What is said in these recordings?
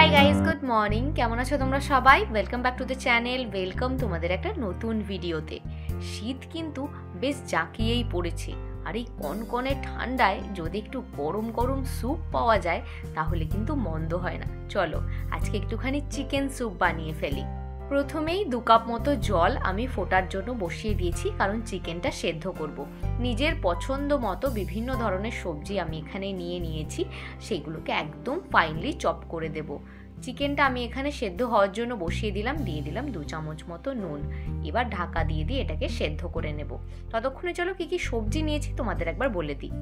Hi guys, good morning. কেমন আছো তোমরা সবাই? Welcome back to the channel. Welcome তোমাদের একটা নতুন ভিডিওতে। শীত কিন্তু বেশ জাঁকিয়েই পড়েছে, আর এই কনকনে ঠান্ডায় যদি একটু গরম গরম স্যুপ পাওয়া যায় তাহলে কিন্তু মন্দ হয় না। চলো আজকে একটুখানি চিকেন স্যুপ বানিয়ে ফেলি। প্রথমেই 2 কাপ মতো জল আমি ফোটার জন্য বসিয়ে দিয়েছি, কারণ চিকেনটা সেদ্ধ করব। নিজের পছন্দ মতো বিভিন্ন ধরনের সবজি আমি এখানে নিয়ে নিয়েছি, সেগুলোকে একদম ফাইনলি চপ করে দেব। চিকেনটা আমি এখানে সেদ্ধ হওয়ার জন্য বসিয়ে দিলাম, দিয়ে দিলাম 2 চামচ মতো নুন। এবার ঢাকা দিয়ে এটাকে সেদ্ধ করে নেব। ততক্ষণে চলো কি কি সবজি নিয়েছি তোমাদের একবার বলে দিই।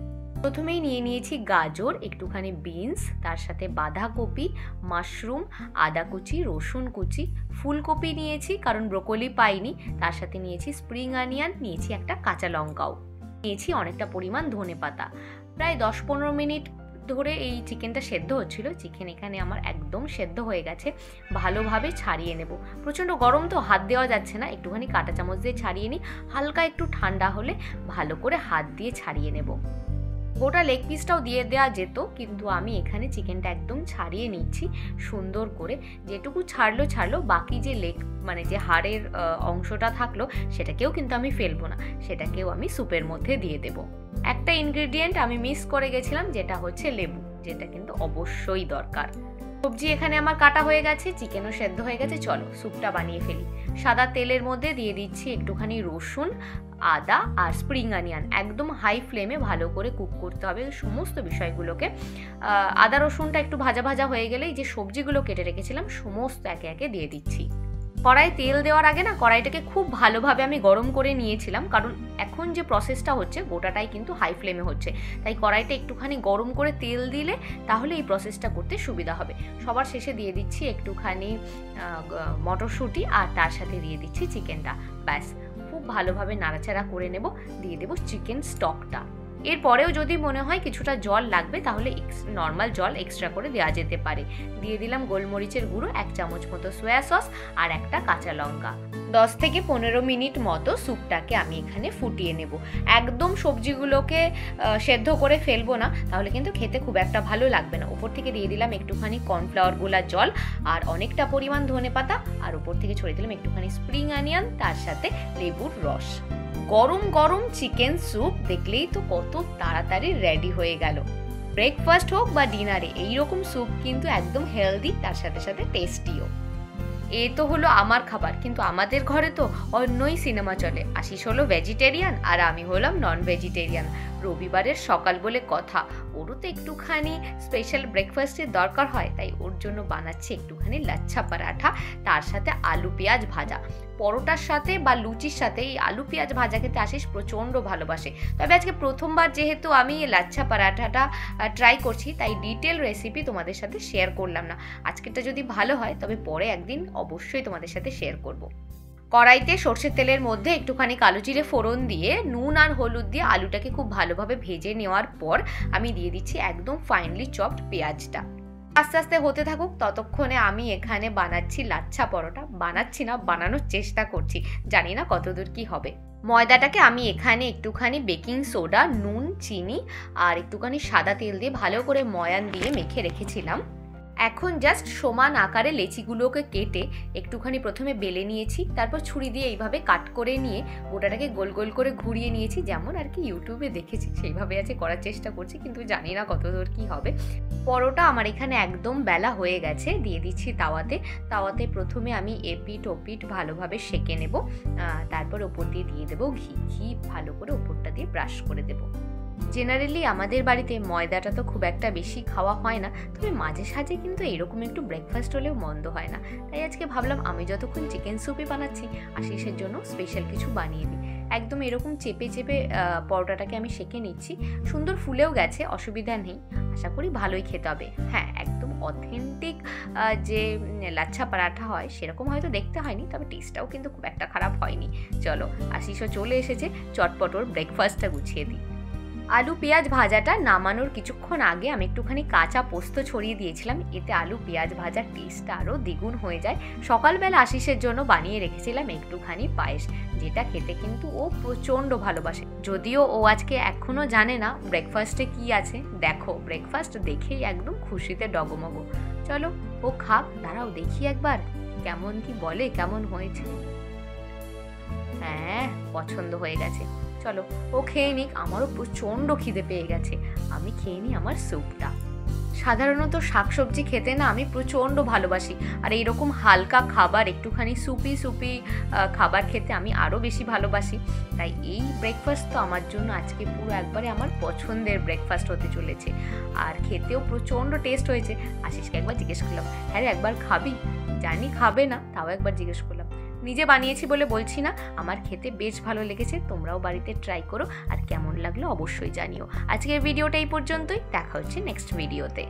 প্রথমেই নিয়ে নিয়েছি গাজর, একটুখানি বিনস, তার সাথে বাঁধাকপি, মাশরুম, আদা কুচি, রসুন কুচি, ফুলকপি নিয়েছি কারণ ব্রোকলি পাইনি, তার সাথে নিয়েছি স্প্রিং অনিয়ন, নিয়েছি একটা কাঁচা লঙ্কাও, নিয়েছি অনেকটা পরিমাণ ধনেপাতা। প্রায় 10-15 মিনিট ধরে এই চিকেনটা সেদ্ধ হচ্ছিল। চিকেন এখানে আমার একদম সেদ্ধ হয়ে গেছে। ভালোভাবে ছাড়িয়ে নেব। প্রচণ্ড গরম তো হাত দেওয়া যাচ্ছে না, একটুখানি কাঁটা চামচ দিয়ে ছাড়িয়ে নিই। হালকা একটু ঠান্ডা হলে ভালো করে হাত দিয়ে ছাড়িয়ে নেব। গোটা লেগ পিসটাও দিয়ে দেওয়া যেত, কিন্তু আমি এখানে চিকেনটা একদম ছাড়িয়ে নিচ্ছি সুন্দর করে। যেটুকু ছাড়লো, বাকি যে লেগ মানে যে হাড়ের অংশটা থাকলো সেটাকেও কিন্তু আমি ফেলবো না, সেটাকেও আমি স্যুপের মধ্যে দিয়ে দেব। একটা ইনগ্রেডিয়েন্ট আমি মিস করে গেছিলাম, যেটা হচ্ছে লেবু, যেটা কিন্তু অবশ্যই দরকার। সবজি এখানে আমার কাটা হয়ে গেছে, চিকেনও সেদ্ধ হয়ে গেছে। চলো স্যুপটা বানিয়ে ফেলি। সাদা তেলের মধ্যে দিয়ে দিচ্ছি একটুখানি রসুন, আদা আর স্প্রিং অনিয়ন। একদম হাই ফ্লেমে ভালো করে কুক করতে হবে সমস্ত বিষয়গুলোকে। আদা রসুনটা একটু ভাজা ভাজা হয়ে গেলেই যে সবজিগুলো কেটে রেখেছিলাম সমস্ত একে একে দিয়ে দিচ্ছি। কড়াই তেল দেওয়ার আগে না কড়াইটাকে খুব ভালোভাবে আমি গরম করে নিয়েছিলাম, কারণ এখন যে প্রসেসটা হচ্ছে গোটাটাই কিন্তু হাই ফ্লেমে হচ্ছে, তাই কড়াইটা একটুখানি গরম করে তেল দিলে তাহলে এই প্রসেসটা করতে সুবিধা হবে। সবার শেষে দিয়ে দিচ্ছি একটুখানি মটরশুঁটি, আর তার সাথে দিয়ে দিচ্ছি চিকেনটা। ব্যাস, খুব ভালোভাবে নাড়াচাড়া করে নেব। দিয়ে দেবো চিকেন স্টকটা। এরপরেও যদি মনে হয় কিছুটা জল লাগবে তাহলে নর্মাল জল এক্সট্রা করে দেওয়া যেতে পারে। দিয়ে দিলাম গোলমরিচের গুঁড়ো, 1 চামচ মতো সয়া সস, আর একটা কাঁচা লঙ্কা। 10 থেকে 15 মিনিট মতো স্যুপটাকে আমি এখানে ফুটিয়ে নেব। একদম সবজিগুলোকে সেদ্ধ করে ফেলবো না, তাহলে কিন্তু খেতে খুব একটা ভালো লাগবে না। উপর থেকে দিয়ে দিলাম একটুখানি কর্নফ্লাওয়ার গোলা জল আর অনেকটা পরিমাণ ধনেপাতা, আর উপর থেকে ছড়িয়ে দিলাম একটুখানি স্প্রিং অনিয়ন, তার সাথে লেবুর রস। গরম গরম চিকেন স্যুপ দেখলেই তো কত তাড়াতাড়ি রেডি হয়ে গেল। ব্রেকফাস্ট হোক বা ডিনারে এইরকম স্যুপ কিন্তু একদম হেলদি, তার সাথে সাথে টেস্টিও। এ তো হলো আমার খাবার, কিন্তু আমাদের ঘরে তো অন্যই সিনেমা চলে। আশিস হলো ভেজিটেরিয়ান আর আমি হলাম নন ভেজিটেরিয়ান। রবিবারের সকাল বলে কথা, ওরও তো একটুখানি স্পেশাল ব্রেকফাস্টের দরকার হয়, তাই ওর জন্য বানাচ্ছি একটুখানি লাচ্ছা পরাঠা, তার সাথে আলু পেঁয়াজ ভাজা। পরোটার সাথে বা লুচির সাথে এই আলু পেঁয়াজ ভাজা খেতে আশিস প্রচণ্ড ভালোবাসে। তবে আজকে প্রথমবার যেহেতু আমি এই লাচ্ছা পরাঠাটা ট্রাই করছি, তাই ডিটেল রেসিপি তোমাদের সাথে শেয়ার করলাম না। আজকেরটা যদি ভালো হয় তবে পরে একদিন অবশ্যই তোমাদের সাথে শেয়ার করব। কড়াইতে সর্ষের তেলের মধ্যে একটুখানি কালো জিরে ফোড়ন দিয়ে নুন আর হলুদ দিয়ে আলুটাকে খুব ভালোভাবে ভেজে নেওয়ার পর আমি দিয়ে দিচ্ছি একদম ফাইনলি চপড পেঁয়াজটা। আস্তে আস্তে হতে থাকুক, ততক্ষণে আমি এখানে বানাচ্ছি লাচ্ছা পরোটা। বানাচ্ছি না, বানানোর চেষ্টা করছি, জানি না কতদূর কি হবে। ময়দাটাকে আমি এখানে একটুখানি বেকিং সোডা, নুন, চিনি আর একটুখানি সাদা তেল দিয়ে ভালো করে ময়ান দিয়ে মেখে রেখেছিলাম। এখন জাস্ট সমান আকারে লেচিগুলোকে কেটে একটুখানি প্রথমে বেলে নিয়েছি, তারপর ছুরি দিয়ে এইভাবে কাট করে নিয়ে গোটাটাকে গোল গোল করে ঘুরিয়ে নিয়েছি, যেমন আর কি ইউটিউবে দেখেছি সেইভাবে আছে করার চেষ্টা করছি, কিন্তু জানি না কতদূর কি হবে। পরোটা আমার এখানে একদম বেলা হয়ে গেছে। দিয়ে দিচ্ছি তাওয়াতে প্রথমে আমি এপিট ওপিট ভালোভাবে সেঁকে নেব, তারপর ওপর দিয়ে দেবো ঘি ভালো করে ওপরটা দিয়ে ব্রাশ করে দেবো। জেনারেলি আমাদের বাড়িতে ময়দাটা তো খুব একটা বেশি খাওয়া হয় না, তবে মাঝে সাঝে কিন্তু এরকম একটু ব্রেকফাস্ট হলেও মন্দ হয় না। তাই আজকে ভাবলাম আমি যতক্ষণ চিকেন স্যুপই বানাচ্ছি আশিসের জন্য স্পেশাল কিছু বানিয়ে দিই। একদম এরকম চেপে পরোটাটাকে আমি সেঁকে নিচ্ছি। সুন্দর ফুলেও গেছে, অসুবিধা নেই। আশা করি ভালোই খেতে হবে। হ্যাঁ, একদম অথেন্টিক যে লাচ্ছা পরাঠা হয় সেরকম হয়তো দেখতে হয়নি, তবে টেস্টটাও কিন্তু খুব একটা খারাপ হয়নি। চলো আশিসও চলে এসেছে, চটপট ওর ব্রেকফাস্টটা গুছিয়ে দিই। আলু পেঁয়াজ ভাজাটা নামানোর কিছুক্ষণ আগে আমি একটুখানি কাঁচা পোস্ত ছড়িয়ে দিয়েছিলাম, এতে আলু পেঁয়াজ ভাজার টেস্টটা আরও দ্বিগুণ হয়ে যায়। সকালবেলা আশিসের জন্য বানিয়ে রেখেছিলাম একটুখানি পায়েস, যেটা খেতে কিন্তু ও প্রচণ্ড ভালোবাসে। যদিও ও আজকে এখনও জানে না ব্রেকফাস্টে কি আছে। দেখো ব্রেকফাস্ট দেখেই একদম খুশিতে ডগমগ। চলো ও খাক, দাঁড়াও দেখি একবার কেমন কি বলে, কেমন হয়েছে। হ্যাঁ পছন্দ হয়ে গেছে, চলো ও খেয়ে নিক। আমারও প্রচণ্ড খিদে পেয়ে গেছে, আমি খেয়ে নিই আমার স্যুপটা। সাধারণত শাকসবজি খেতে না আমি প্রচণ্ড ভালোবাসি, আর এইরকম হালকা খাবার একটুখানি সুপি খাবার খেতে আমি আরও বেশি ভালোবাসি। তাই এই ব্রেকফাস্ট তো আমার জন্য আজকে পুরো একবারে আমার পছন্দের ব্রেকফাস্ট হতে চলেছে, আর খেতেও প্রচণ্ড টেস্ট হয়েছে। আশিসকে একবার জিজ্ঞেস করলাম, হ্যাঁ রে একবার খাবি? জানি খাবে না, তাও একবার জিজ্ঞেস করলাম। নিজে বানিয়েছি বলে বলছি না, আমার খেতে বেশ ভালো লেগেছে। তোমরাও বাড়িতে ট্রাই করো, আর কেমন লাগলো অবশ্যই জানিও। আজকের ভিডিওটা এই পর্যন্তই, দেখা হচ্ছে নেক্সট ভিডিওতে।